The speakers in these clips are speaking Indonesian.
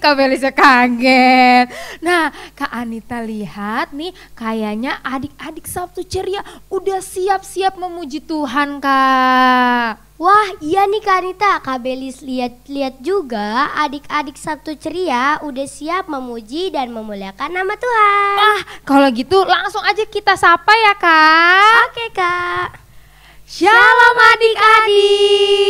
Kak Belisnya kaget. Nah, Kak Anita lihat nih, kayaknya adik-adik Sabtu Ceria udah siap-siap memuji Tuhan, Kak. Wah, iya nih Kak Anita. Kak Belis lihat juga adik-adik Sabtu Ceria udah siap memuji dan memuliakan nama Tuhan. Wah, kalau gitu langsung aja kita sapa ya, Kak. Oke, Kak. Shalom adik-adik.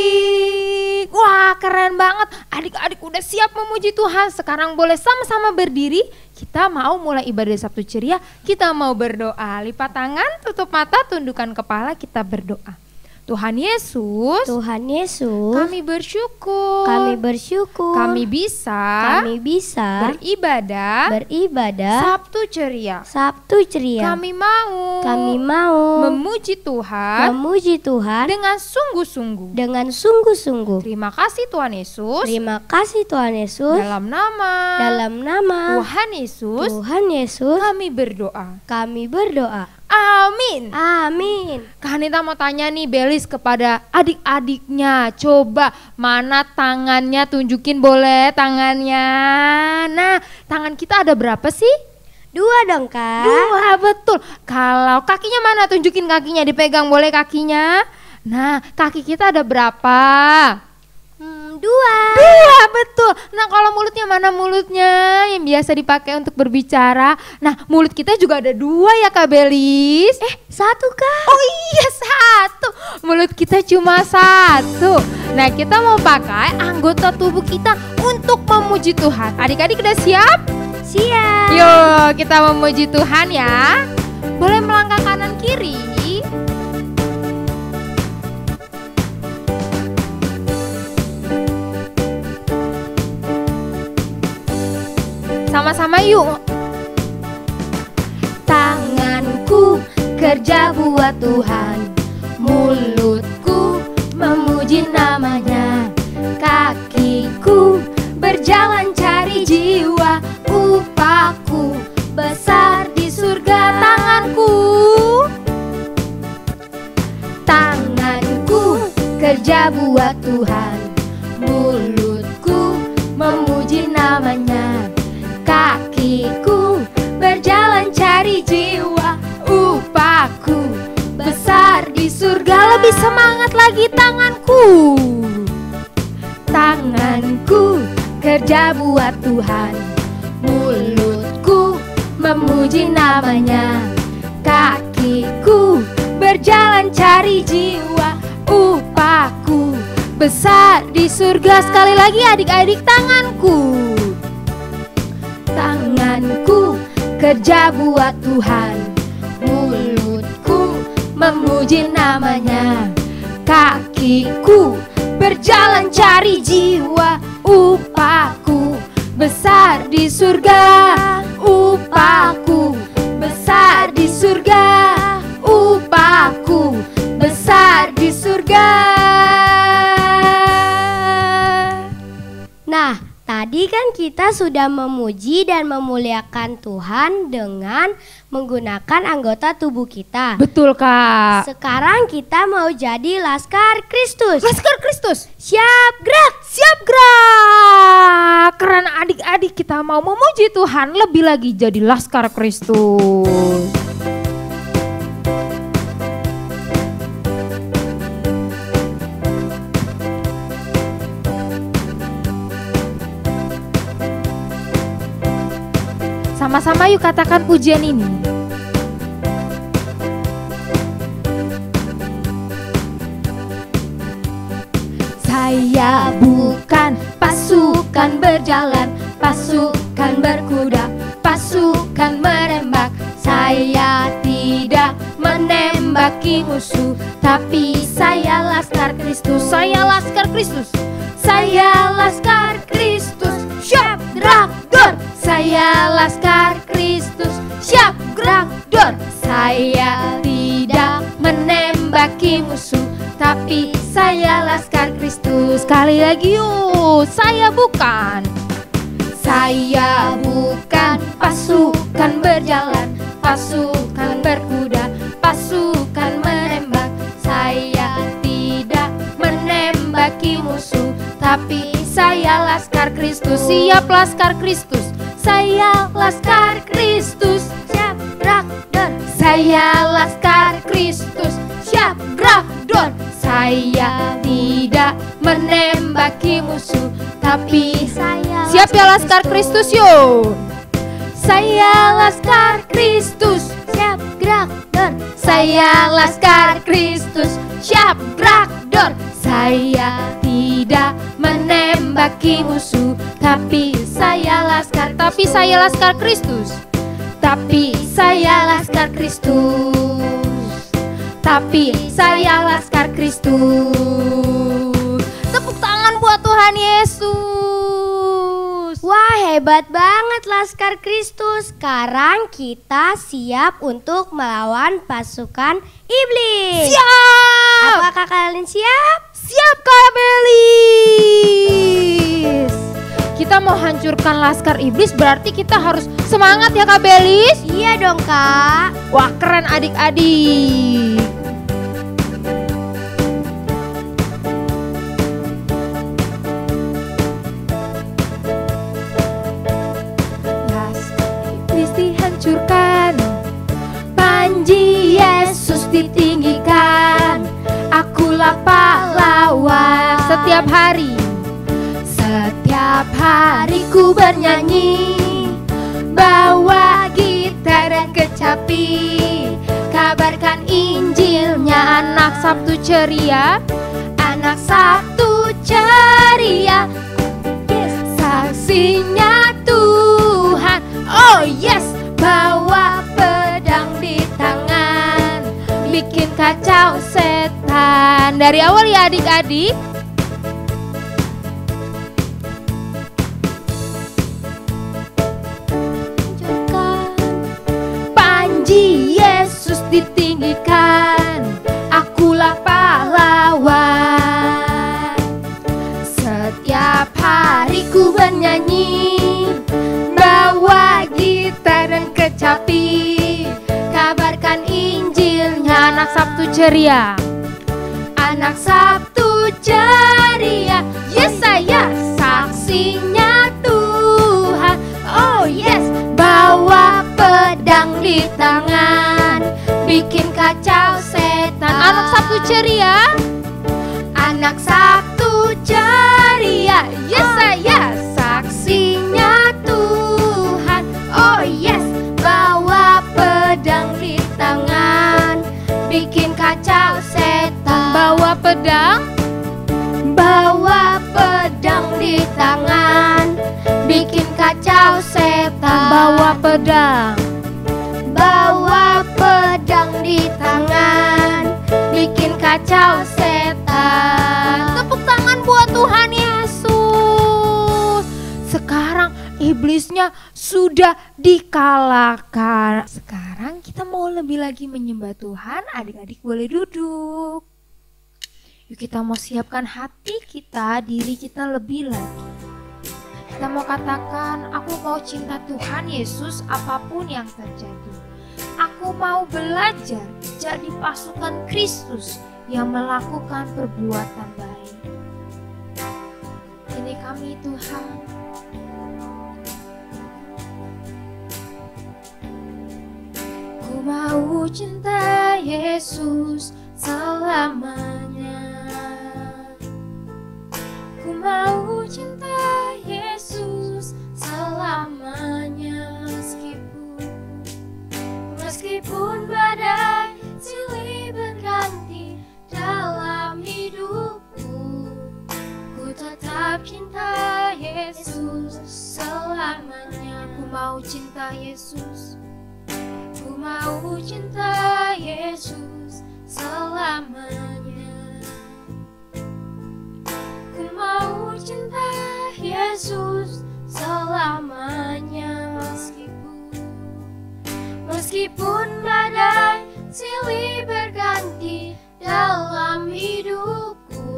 Wah, keren banget. Adik-adik udah siap memuji Tuhan. Sekarang boleh sama-sama berdiri. Kita mau mulai ibadah Sabtu Ceria. Kita mau berdoa. Lipat tangan, tutup mata, tundukkan kepala, kita berdoa. Tuhan Yesus, kami bersyukur, kami bisa beribadah Sabtu Ceria. Kami mau memuji Tuhan dengan sungguh-sungguh. Terima kasih Tuhan Yesus. Dalam nama Tuhan Yesus, kami berdoa. Amin. Kak Anita mau tanya nih Belis kepada adik-adiknya. Coba mana tangannya, tunjukin boleh tangannya. Nah, tangan kita ada berapa sih? 2 dong, Kak. 2, betul. Kalau kakinya mana, tunjukin kakinya, dipegang boleh kakinya. Nah, kaki kita ada berapa? 2, betul. Nah, kalau mulutnya mana mulutnya yang biasa dipakai untuk berbicara? Nah, mulut kita juga ada 2 ya Kak Belis. 1, Kak. Oh iya, 1. Mulut kita cuma 1. Nah, kita mau pakai anggota tubuh kita untuk memuji Tuhan. Adik-adik udah siap? Siap. Yuk, kita memuji Tuhan ya. Boleh melangkah kanan kiri. Sama-sama yuk. Tanganku kerja buat Tuhan, mulutku memuji namanya, kakiku berjalan cari jiwa, upahku besar di surga. Tanganku kerja buat Tuhan, mulutku memuji namanya, kakiku berjalan cari jiwa, upahku besar di surga. Lebih semangat lagi tanganku. Tanganku kerja buat Tuhan, mulutku memuji namanya, kakiku berjalan cari jiwa, upahku besar di surga. Sekali lagi adik-adik, tanganku. Tanganku kerja buat Tuhan, mulutku memuji namanya, kakiku berjalan cari jiwa, upahku besar di surga, upahku besar di surga, upahku besar di surga. Nah, tadi kan kita sudah memuji dan memuliakan Tuhan dengan menggunakan anggota tubuh kita. Betul, Kak. Sekarang kita mau jadi Laskar Kristus. Laskar Kristus. Siap gerak. Siap gerak. Karena adik-adik kita mau memuji Tuhan, lebih lagi jadi Laskar Kristus. Sama-sama yuk katakan pujian ini. Saya bukan pasukan berjalan, pasukan berkuda, pasukan menembak. Saya tidak menembaki musuh, tapi saya Laskar Kristus. Saya Laskar Kristus. Saya Laskar Kristus. Siap gerak dor. Saya Laskar Kristus. Siap gerak dor. Saya tidak menembaki musuh, tapi saya Laskar Kristus. Sekali lagi yuk. Saya bukan pasukan berjalan, pasukan berkuda, pasukan menembak. Saya tidak menembaki musuh, tapi Saya Laskar Kristus, siap Laskar Kristus. Saya Laskar Kristus, siap gerak dor. Saya Laskar Kristus, siap gerak dor. Saya tidak menembaki musuh, tapi Saya siap ya Laskar Kristus yuk. Saya Laskar Kristus, siap gerak dor. saya Laskar Kristus, siap gerak dor. Saya tidak menembaki musuh, tapi saya Laskar Kristus. Tapi saya Laskar Kristus. Tapi saya Laskar Kristus. Tepuk tangan buat Tuhan Yesus. Wah, hebat banget Laskar Kristus. Sekarang kita siap untuk melawan pasukan iblis. Siap. Apakah kalian siap? Siap Kak Belis. Kita mau hancurkan laskar iblis, berarti kita harus semangat ya Kak Belis. Iya dong Kak. Wah keren adik-adik. Laskar iblis dihancurkan, panji Yesus ditinggikan. Akulah pahlawan. Setiap hari ku bernyanyi, bawa gitar dan kecapi, kabarkan Injilnya. Anak Sabtu ceria, anak Sabtu ceria, saksinya Tuhan. Oh yes, bawa pedang di tangan, bikin kacau setan. Dari awal ya adik-adik. Panji Yesus ditinggikan, akulah pahlawan. Setiap hari ku bernyanyi, bawa gitar dan kecapi, kabarkan Injilnya. Anak Sabtu ceria, anak Sabtu ceria, yes saya saksinya Tuhan. Oh yes, bawa pedang di tangan, bikin kacau setan. Anak Sabtu ceria, anak Sabtu ceria, yes saya saksinya Tuhan. Oh yes, bawa pedang di tangan, bikin kacau setan. Bawa pedang di tangan, bikin kacau setan. Bawa pedang di tangan, bikin kacau setan. Tepuk tangan buat Tuhan Yesus. Sekarang iblisnya sudah dikalahkan. Sekarang kita mau lebih lagi menyembah Tuhan. Adik-adik boleh duduk. Yuk kita mau siapkan hati kita, diri kita lebih lagi. Kita mau katakan, aku mau cinta Tuhan Yesus apapun yang terjadi. Aku mau belajar jadi pasukan Kristus yang melakukan perbuatan baik. Ini kami Tuhan. Ku mau cinta Yesus selamanya. Ku mau cinta Yesus selamanya. Meskipun badai silih berganti dalam hidupku, ku tetap cinta Yesus selamanya. Ku mau cinta Yesus, ku mau cinta Yesus selamanya. Ku mau cinta Yesus selamanya. Meskipun badai silih berganti dalam hidupku,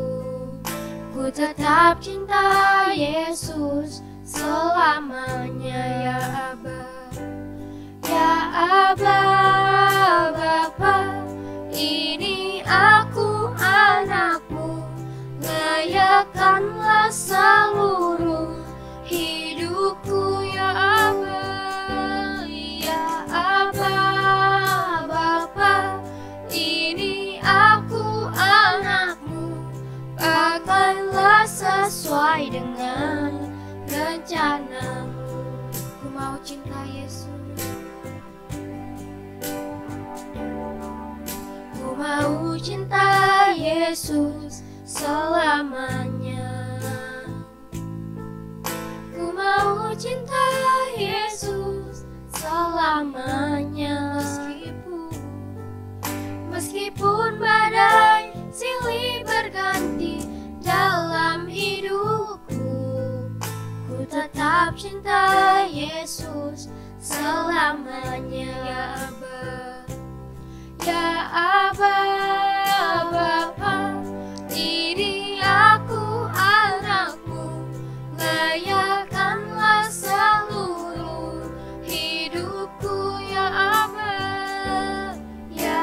ku tetap cinta Yesus selamanya. Ya Aba, ya Aba, Bapa, ini aku anakmu, layakkanlah seluruh hidupku ya Aba. Ya Aba, Bapa, ini aku anakmu, pakailah sesuai dengan rencanamu. Ku mau cinta Yesus, ku mau cinta Yesus selamanya. Ku mau cinta Yesus selamanya. Meskipun badai silih berganti dalam hidupku, ku tetap cinta Yesus selamanya. Ya Aba, ya Aba, Bapa, ini aku anakmu, layakkanlah seluruh hidupku ya Aba. Ya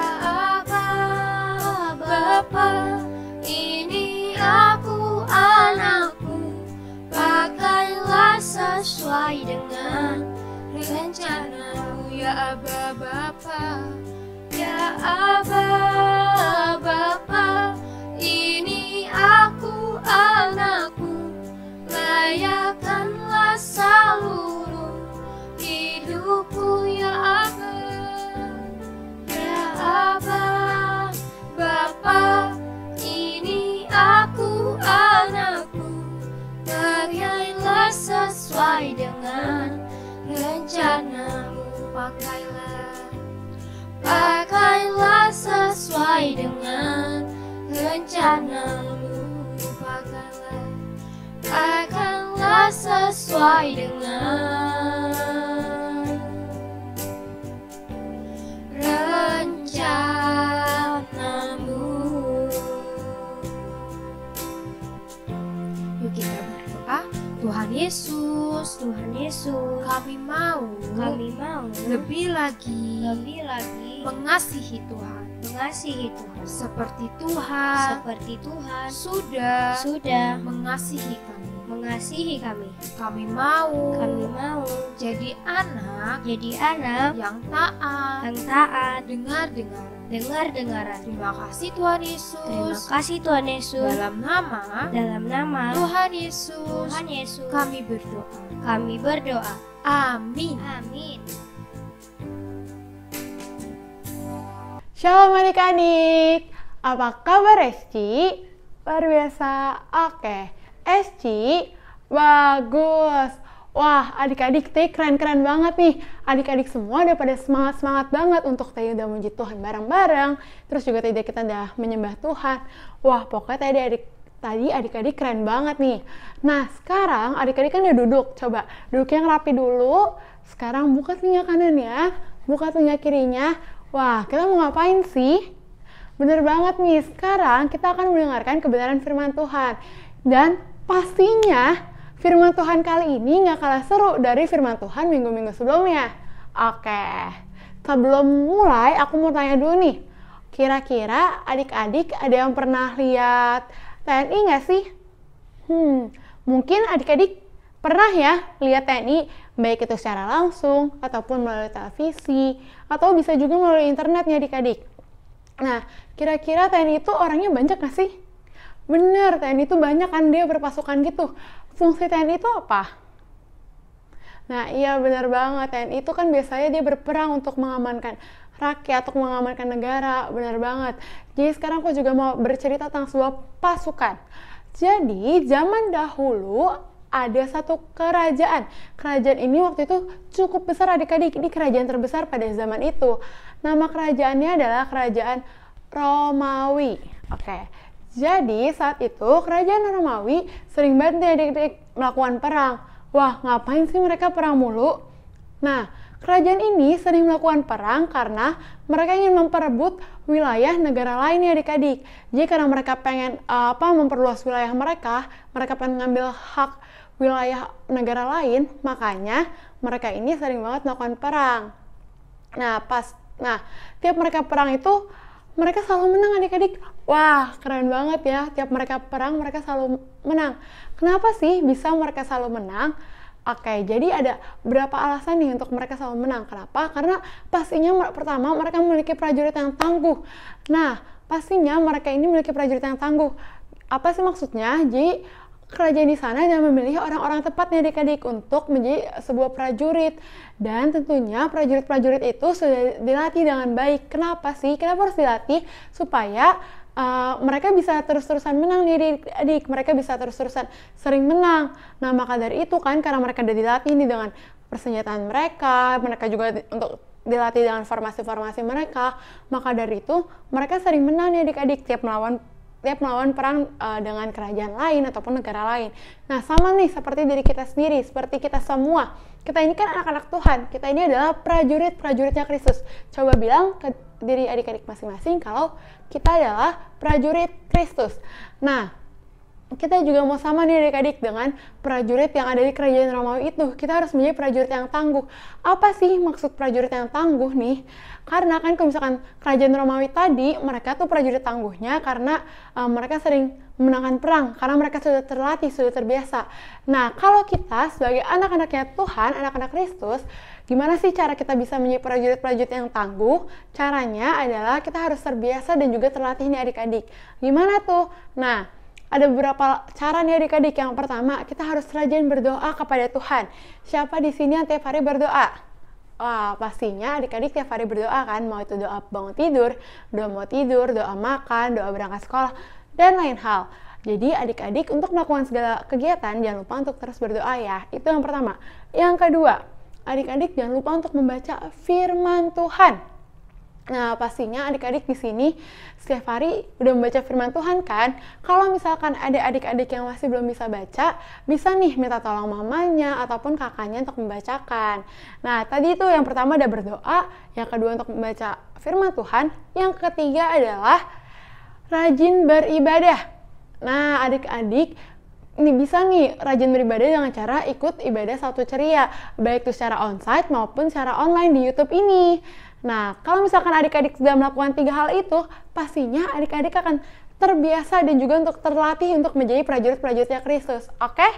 Aba, Bapa, ini aku anakmu, pakailah sesuai dengan rencanamu. Ya Aba, Bapa, ya Aba, Bapa, ini aku anakmu, layakkanlah seluruh hidupku ya Aba. Ya Aba, Bapa, ini aku anakmu, pakailah sesuai dengan rencanamu. Pakailah sesuai dengan rencanamu. Pakailah sesuai dengan rencanamu. Yuk kita berdoa. Tuhan Yesus, kami mau lebih lagi mengasihi Tuhan seperti Tuhan sudah mengasihi kami. Kami mau jadi anak yang taat, dengar-dengaran. Terima kasih Tuhan Yesus. Dalam nama Tuhan Yesus kami berdoa. Amin. Shalom adik-adik, apa kabar Esci? Luar biasa, oke. Esci, bagus. Wah, adik-adik teh keren-keren banget nih. Adik-adik semua udah pada semangat-semangat banget untuk teh udah memuji Tuhan bareng-bareng. Terus juga tadi kita udah menyembah Tuhan. Wah, pokoknya tadi adik-adik keren banget nih. Nah, sekarang adik-adik kan udah duduk. Coba duduk yang rapi dulu. Sekarang buka telinga kanannya, buka telinga kirinya. Wah, kita mau ngapain sih? Bener banget nih, sekarang kita akan mendengarkan kebenaran firman Tuhan. Dan pastinya firman Tuhan kali ini gak kalah seru dari firman Tuhan minggu-minggu sebelumnya. Oke, sebelum mulai aku mau tanya dulu nih. Kira-kira adik-adik ada yang pernah lihat TNI gak sih? Mungkin adik-adik pernah ya lihat TNI, baik itu secara langsung ataupun melalui televisi atau bisa juga melalui internet ya adik-adik. Nah, kira-kira TNI itu orangnya banyak gak sih? Bener, TNI itu banyak kan, dia berpasukan gitu. Fungsi TNI itu apa? Nah, iya benar banget, TNI itu kan biasanya dia berperang untuk mengamankan rakyat, untuk mengamankan negara, benar banget. Jadi sekarang aku juga mau bercerita tentang sebuah pasukan. Jadi zaman dahulu ada satu kerajaan. Kerajaan ini waktu itu cukup besar adik-adik. Ini kerajaan terbesar pada zaman itu. Nama kerajaannya adalah Kerajaan Romawi. Oke. Jadi saat itu kerajaan Romawi sering banget adik-adik melakukan perang. Wah, ngapain sih mereka perang mulu? Nah, kerajaan ini sering melakukan perang karena mereka ingin memperebut wilayah negara lain ya adik-adik. Jadi karena mereka pengen memperluas wilayah mereka pengen ngambil hak wilayah negara lain, makanya mereka ini sering banget melakukan perang. Nah, tiap mereka perang itu mereka selalu menang adik-adik. Wah, keren banget ya. Tiap mereka perang, mereka selalu menang. Kenapa sih bisa mereka selalu menang? Oke, jadi ada berapa alasan nih untuk mereka selalu menang. Kenapa? Karena pastinya pertama mereka memiliki prajurit yang tangguh. Nah, pastinya mereka ini memiliki prajurit yang tangguh. Apa sih maksudnya? Jadi kerajaan di sana dan memilih orang-orang tepat nih adik-adik untuk menjadi sebuah prajurit. Dan tentunya prajurit-prajurit itu sudah dilatih dengan baik. Kenapa sih? Kenapa harus dilatih? Supaya mereka bisa terus-terusan menang nih adik. Mereka bisa terus-terusan sering menang. Nah, maka dari itu kan, karena mereka udah dilatih nih dengan persenjataan mereka juga untuk dilatih dengan formasi-formasi mereka, maka dari itu mereka sering menang nih adik-adik tiap melawan perang dengan kerajaan lain ataupun negara lain. Nah, sama nih seperti diri kita sendiri, seperti kita semua. Kita ini kan anak-anak Tuhan, kita ini adalah prajurit-prajuritnya Kristus. Coba bilang ke diri adik-adik masing-masing kalau kita adalah prajurit Kristus. Nah, kita juga mau sama nih adik-adik dengan prajurit yang ada di kerajaan Romawi itu. Kita harus menjadi prajurit yang tangguh. Apa sih maksud prajurit yang tangguh nih? Karena kan kalau misalkan kerajaan Romawi tadi, mereka tuh prajurit tangguhnya karena mereka sering memenangkan perang. Karena mereka sudah terlatih, sudah terbiasa. Nah, kalau kita sebagai anak-anaknya Tuhan, anak-anak Kristus, gimana sih cara kita bisa menjadi prajurit-prajurit yang tangguh? Caranya adalah kita harus terbiasa dan juga terlatih nih adik-adik. Gimana tuh? Nah, ada beberapa cara nih adik-adik. Yang pertama, kita harus rajin berdoa kepada Tuhan. Siapa di sini yang tiap hari berdoa? Wah, pastinya adik-adik tiap hari berdoa kan, mau itu doa bangun tidur, doa mau tidur, doa makan, doa berangkat sekolah, dan lain hal. Jadi adik-adik untuk melakukan segala kegiatan, jangan lupa untuk terus berdoa ya. Itu yang pertama. Yang kedua, adik-adik jangan lupa untuk membaca firman Tuhan. Nah, pastinya adik-adik di sini setiap hari udah membaca firman Tuhan kan? Kalau misalkan ada adik-adik yang masih belum bisa baca, bisa nih minta tolong mamanya ataupun kakaknya untuk membacakan. Nah, tadi itu yang pertama ada berdoa, yang kedua untuk membaca firman Tuhan, yang ketiga adalah rajin beribadah. Nah, adik-adik ini bisa nih rajin beribadah dengan cara ikut ibadah Sabtu Ceria, baik itu secara onsite maupun secara online di YouTube ini. Nah, kalau misalkan adik-adik sudah melakukan 3 hal itu, pastinya adik-adik akan terbiasa dan juga untuk terlatih untuk menjadi prajurit-prajuritnya Kristus. Oke?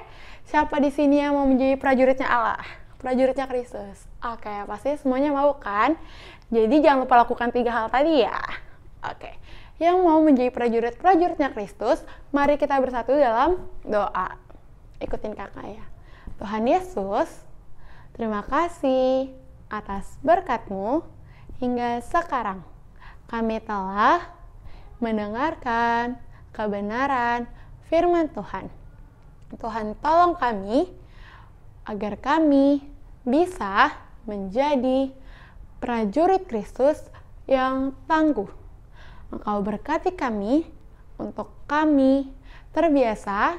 Siapa di sini yang mau menjadi prajuritnya Allah? Prajuritnya Kristus. Oke, pasti semuanya mau kan? Jadi jangan lupa lakukan 3 hal tadi ya. Oke. Yang mau menjadi prajurit-prajuritnya Kristus, mari kita bersatu dalam doa. Ikutin kakak ya. Tuhan Yesus, terima kasih atas berkat-Mu. Hingga sekarang, kami telah mendengarkan kebenaran firman Tuhan. Tuhan tolong kami agar kami bisa menjadi prajurit Kristus yang tangguh. Engkau berkati kami untuk kami terbiasa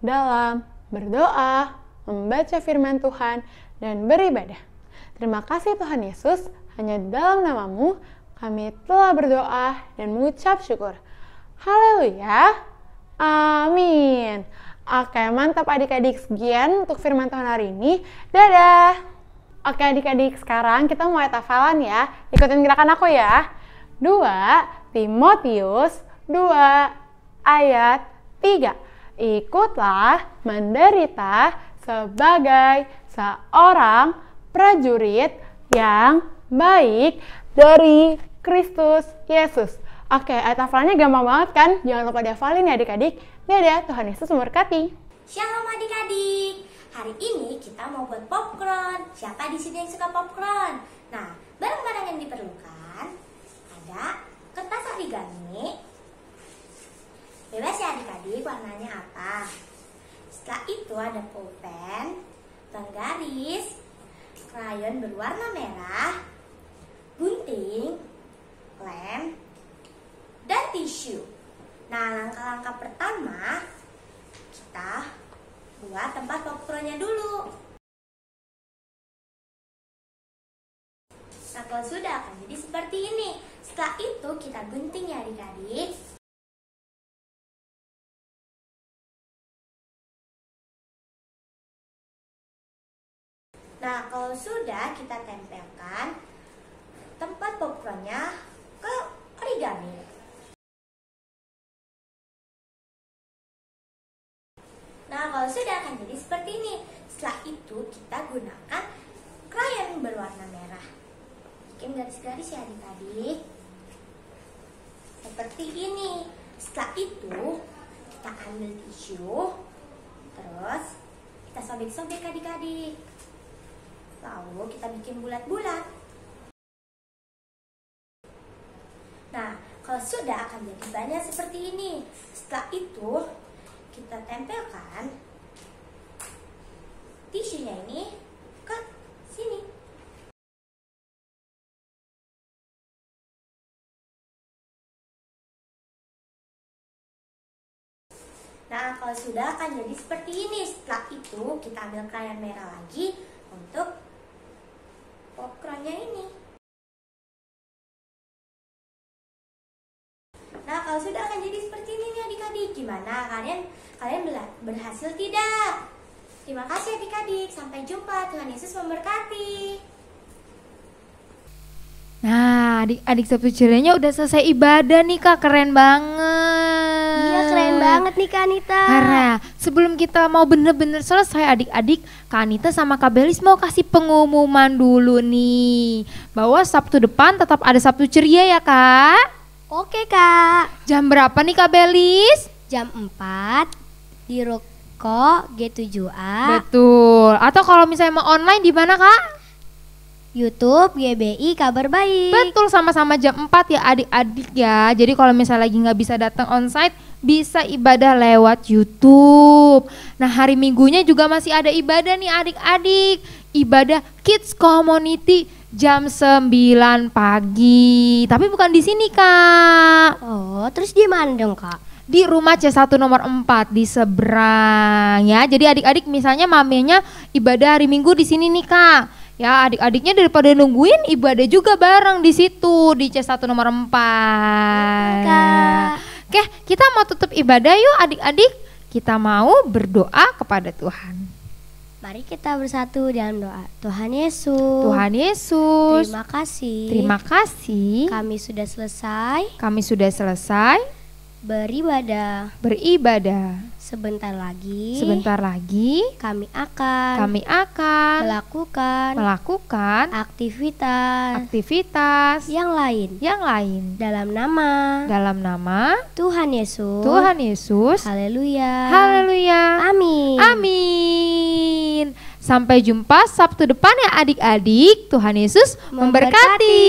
dalam berdoa, membaca firman Tuhan, dan beribadah. Terima kasih Tuhan Yesus. Hanya dalam nama-Mu kami telah berdoa dan mengucap syukur. Haleluya. Amin. Oke, mantap adik-adik. Sekian untuk firman Tuhan hari ini. Dadah. Oke adik-adik, sekarang kita mau hafalan ya. Ikutin gerakan aku ya. 2 Timotius 2 ayat 3. Ikutlah menderita sebagai seorang prajurit yang baik dari Kristus Yesus. Oke, ayat hafalannya gampang banget kan? Jangan lupa dihafalin ya adik-adik. Dadah, Tuhan Yesus memberkati. Shalom adik-adik. Hari ini kita mau buat popcorn. Siapa di sini yang suka popcorn? Nah, barang-barang yang diperlukan ada kertas origami. Bebas ya adik-adik warnanya apa. Setelah itu ada pulpen, penggaris, krayon berwarna merah, gunting, lem, dan tisu. Nah, langkah-langkah pertama kita buat tempat popcornnya dulu. Nah, kalau sudah akan jadi seperti ini. Setelah itu kita gunting ya adik-adik. Nah, kalau sudah kita tempelkan tempat popcornnya ke origami. Nah, kalau sudah akan jadi seperti ini. Setelah itu kita gunakan krayon berwarna merah. Bikin garis-garis ya adik-adik. Seperti ini. Setelah itu kita ambil tisu, terus kita sobek-sobek adik-adik. Lalu kita bikin bulat-bulat. Nah, kalau sudah akan jadi banyak seperti ini. Setelah itu kita tempelkan tisunya ini ke sini. Nah, kalau sudah akan jadi seperti ini. Setelah itu kita ambil krayon merah lagi untuk popcornnya ini. Nah, kalau sudah akan jadi seperti ini nih adik-adik. Gimana? Kalian berhasil tidak? Terima kasih adik-adik. Sampai jumpa. Tuhan Yesus memberkati. Nah, adik-adik Sabtu Cerianya udah selesai ibadah nih Kak, keren banget. Iya, keren banget nih Kak Anita. Karena sebelum kita mau bener-bener selesai adik-adik, Kak Anita sama Kak Belis mau kasih pengumuman dulu nih, bahwa Sabtu depan tetap ada Sabtu Ceria ya Kak. Oke Kak. Jam berapa nih Kak Belis? Jam 4 di Ruko G7A. Betul. Atau kalau misalnya mau online di mana Kak? YouTube GBI Kabar Baik. Betul, sama-sama jam 4 ya adik-adik ya. Jadi kalau misalnya lagi nggak bisa datang onsite, bisa ibadah lewat YouTube. Nah, hari Minggunya juga masih ada ibadah nih adik-adik. Ibadah Kids Community jam 9 pagi. Tapi bukan di sini Kak. Oh, terus di mana dong Kak? Di rumah C1 nomor 4 di seberang ya. Jadi adik-adik misalnya mamenya ibadah hari Minggu di sini nih Kak. Ya, adik-adiknya daripada nungguin ibadah juga bareng di situ di C1 nomor 4. Kak. Oke, kita mau tutup ibadah yuk adik-adik. Kita mau berdoa kepada Tuhan. Mari kita bersatu dalam doa. Tuhan Yesus. Tuhan Yesus, Terima kasih. terima kasih. Kami sudah selesai Kami sudah selesai beribadah. Sebentar lagi Kami akan melakukan aktivitas yang lain dalam nama Tuhan Yesus. Haleluya. Amin. Amin. Sampai jumpa Sabtu depan ya adik-adik. Tuhan Yesus memberkati.